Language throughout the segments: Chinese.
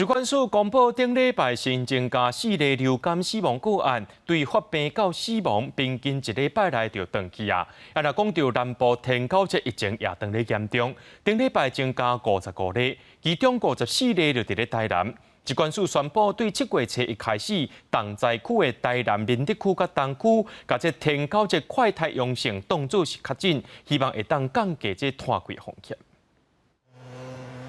疾管署公布，顶礼拜新增加4例流感死亡个案，对发病到死亡平均1礼拜内就断去啊。若讲到南部天狗节疫情也当咧严重，顶礼拜增加55例，其中54例就伫咧台南。疾管署宣布，对7月初一开始，同在区的台南林德区甲东区，甲这天狗节快筛阳性当作是确诊，希望会当降低这拖柜风险。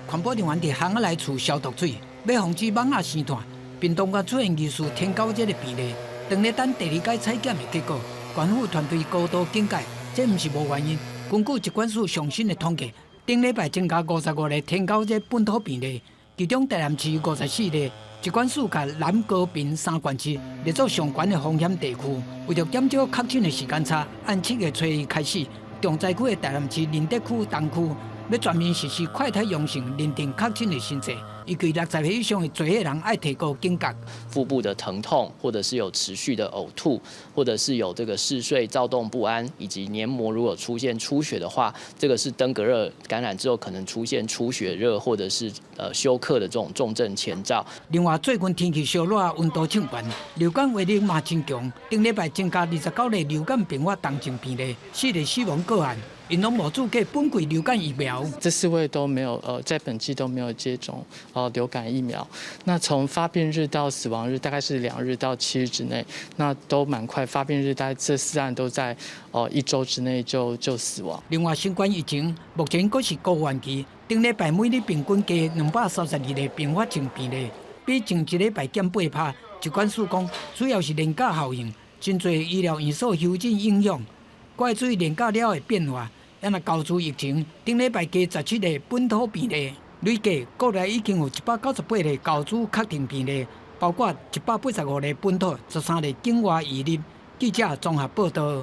环保人员伫巷仔内厝消毒水，要防止蠓仔生炭。屏东县出现疑似天狗节的病例，当咧等第2届采检的结果，县府团队高度警戒，这毋是无原因。根据疾管署上新的统计，顶礼拜增加55例天狗节本土病例，其中台南市54例。疾管署甲南高屏3县市列作上悬的风险地区，为着减少确诊的时间差，按7月初一开始，重灾区的台南市林德区、东区。要全面实施快筛阳性认定确诊的申请，依据60岁以上的做伙人爱提高警觉。腹部的疼痛，或者是有持续的呕吐，或者是有这个嗜睡、躁动不安，以及黏膜如果出现出血的话，这个是登革热感染之后可能出现出血热或者是休克的这种重症前兆。另外，最近天气烧热，温度升悬，流感威力嘛真强。顶礼拜增加29例流感并发重症病例，4例死亡个案。因拢无注册本季流感疫苗，这4位都没有在本季都没有接种流感疫苗。那从发病日到死亡日大概是2日到7日之内，那都蛮快。发病日大概这4案都在1周之内就死亡。另外，新冠疫情目前阁是高原期，顶礼拜每日平均加232例并发症病例，比前1礼拜减8%。疾管署讲，主要是年假效应，真侪医疗院所休诊影响。怪注意年假了的变化，也若高出疫情，顶礼拜加17例本土病例，累计国内已经有198例高出确定病例，包括185例本土，13例境外移入。记者综合报道。